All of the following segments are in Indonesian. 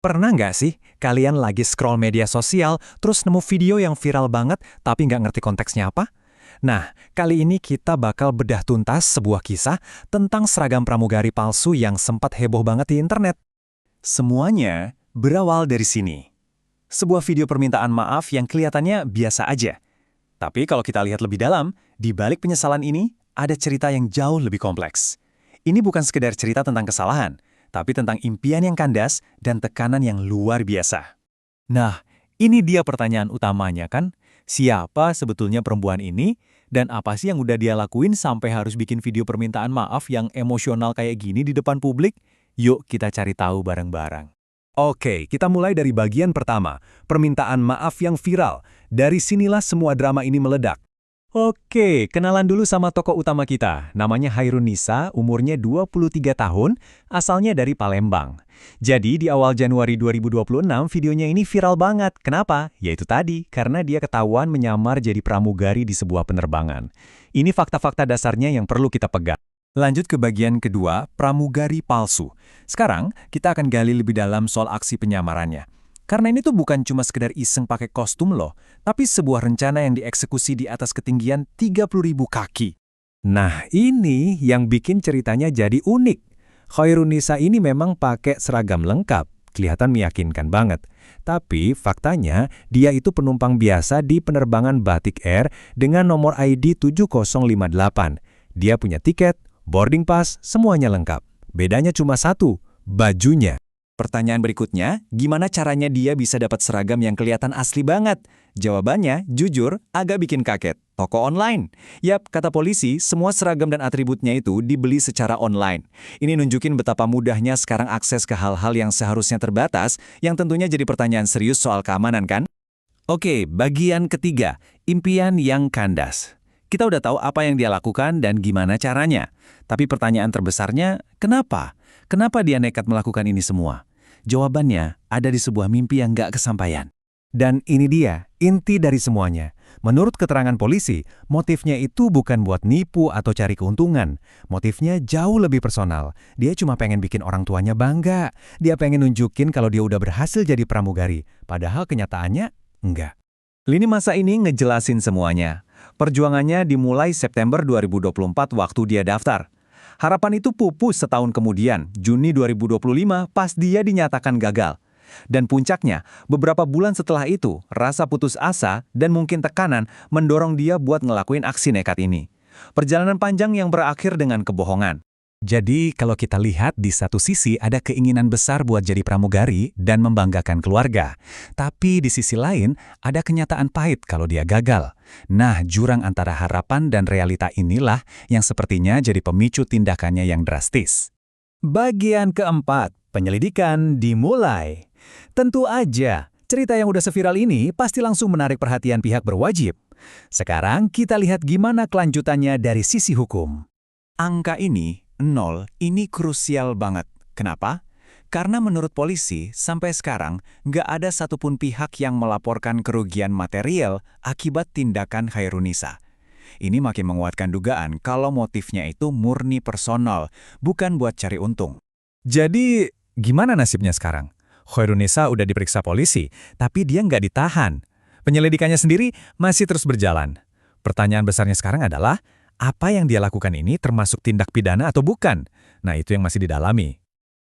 Pernah nggak sih kalian lagi scroll media sosial terus nemu video yang viral banget tapi nggak ngerti konteksnya apa? Nah, kali ini kita bakal bedah tuntas sebuah kisah tentang seragam pramugari palsu yang sempat heboh banget di internet. Semuanya berawal dari sini. Sebuah video permintaan maaf yang kelihatannya biasa aja. Tapi kalau kita lihat lebih dalam, di balik penyesalan ini ada cerita yang jauh lebih kompleks. Ini bukan sekedar cerita tentang kesalahan, tapi tentang impian yang kandas dan tekanan yang luar biasa. Nah, ini dia pertanyaan utamanya kan? Siapa sebetulnya perempuan ini? Dan apa sih yang udah dia lakuin sampai harus bikin video permintaan maaf yang emosional kayak gini di depan publik? Yuk kita cari tahu bareng-bareng. Oke, kita mulai dari bagian pertama, permintaan maaf yang viral. Dari sinilah semua drama ini meledak. Oke, kenalan dulu sama tokoh utama kita. Namanya Hairunisa, umurnya 23 tahun, asalnya dari Palembang. Jadi di awal Januari 2026 videonya ini viral banget. Kenapa? Yaitu tadi, karena dia ketahuan menyamar jadi pramugari di sebuah penerbangan. Ini fakta-fakta dasarnya yang perlu kita pegang. Lanjut ke bagian kedua, pramugari palsu. Sekarang, kita akan gali lebih dalam soal aksi penyamarannya. Karena ini tuh bukan cuma sekedar iseng pakai kostum loh, tapi sebuah rencana yang dieksekusi di atas ketinggian 30.000 kaki. Nah, ini yang bikin ceritanya jadi unik. Khairunisa ini memang pakai seragam lengkap, kelihatan meyakinkan banget. Tapi faktanya, dia itu penumpang biasa di penerbangan Batik Air dengan nomor ID 7058. Dia punya tiket, boarding pass, semuanya lengkap. Bedanya cuma satu, bajunya. Pertanyaan berikutnya, gimana caranya dia bisa dapat seragam yang kelihatan asli banget? Jawabannya, jujur, agak bikin kaget. Toko online. Yap, kata polisi, semua seragam dan atributnya itu dibeli secara online. Ini nunjukin betapa mudahnya sekarang akses ke hal-hal yang seharusnya terbatas, yang tentunya jadi pertanyaan serius soal keamanan kan? Oke, bagian ketiga, impian yang kandas. Kita udah tahu apa yang dia lakukan dan gimana caranya. Tapi pertanyaan terbesarnya, kenapa? Kenapa dia nekat melakukan ini semua? Jawabannya ada di sebuah mimpi yang nggak kesampaian. Dan ini dia, inti dari semuanya. Menurut keterangan polisi, motifnya itu bukan buat nipu atau cari keuntungan. Motifnya jauh lebih personal. Dia cuma pengen bikin orang tuanya bangga. Dia pengen nunjukin kalau dia udah berhasil jadi pramugari. Padahal kenyataannya, enggak. Lini masa ini ngejelasin semuanya. Perjuangannya dimulai September 2024 waktu dia daftar. Harapan itu pupus setahun kemudian, Juni 2025, pas dia dinyatakan gagal. Dan puncaknya, beberapa bulan setelah itu, rasa putus asa dan mungkin tekanan mendorong dia buat ngelakuin aksi nekat ini. Perjalanan panjang yang berakhir dengan kebohongan. Jadi, kalau kita lihat di satu sisi ada keinginan besar buat jadi pramugari dan membanggakan keluarga. Tapi di sisi lain, ada kenyataan pahit kalau dia gagal. Nah, jurang antara harapan dan realita inilah yang sepertinya jadi pemicu tindakannya yang drastis. Bagian keempat, penyelidikan dimulai. Tentu aja, cerita yang udah seviral ini pasti langsung menarik perhatian pihak berwajib. Sekarang kita lihat gimana kelanjutannya dari sisi hukum. Angka ini, 0, ini krusial banget. Kenapa? Karena menurut polisi, sampai sekarang nggak ada satupun pihak yang melaporkan kerugian material akibat tindakan Hairunisa. Ini makin menguatkan dugaan kalau motifnya itu murni personal, bukan buat cari untung. Jadi, gimana nasibnya sekarang? Hairunisa udah diperiksa polisi, tapi dia nggak ditahan. Penyelidikannya sendiri masih terus berjalan. Pertanyaan besarnya sekarang adalah, apa yang dia lakukan ini termasuk tindak pidana atau bukan? Nah, itu yang masih didalami.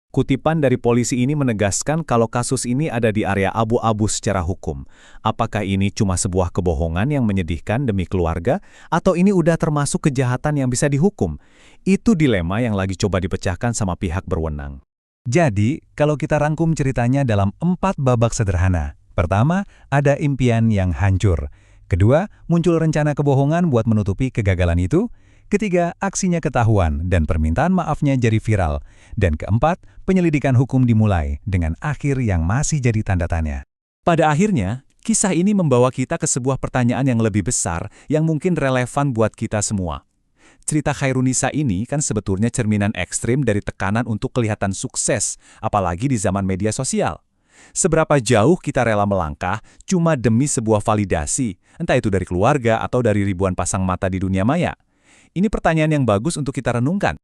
Kutipan dari polisi ini menegaskan kalau kasus ini ada di area abu-abu secara hukum. Apakah ini cuma sebuah kebohongan yang menyedihkan demi keluarga, atau ini udah termasuk kejahatan yang bisa dihukum? Itu dilema yang lagi coba dipecahkan sama pihak berwenang. Jadi, kalau kita rangkum ceritanya dalam 4 babak sederhana. Pertama, ada impian yang hancur. Kedua, muncul rencana kebohongan buat menutupi kegagalan itu. Ketiga, aksinya ketahuan dan permintaan maafnya jadi viral. Dan keempat, penyelidikan hukum dimulai dengan akhir yang masih jadi tanda tanya. Pada akhirnya, kisah ini membawa kita ke sebuah pertanyaan yang lebih besar yang mungkin relevan buat kita semua. Cerita Hairunisa ini kan sebetulnya cerminan ekstrim dari tekanan untuk kelihatan sukses, apalagi di zaman media sosial. Seberapa jauh kita rela melangkah cuma demi sebuah validasi, entah itu dari keluarga atau dari ribuan pasang mata di dunia maya? Ini pertanyaan yang bagus untuk kita renungkan.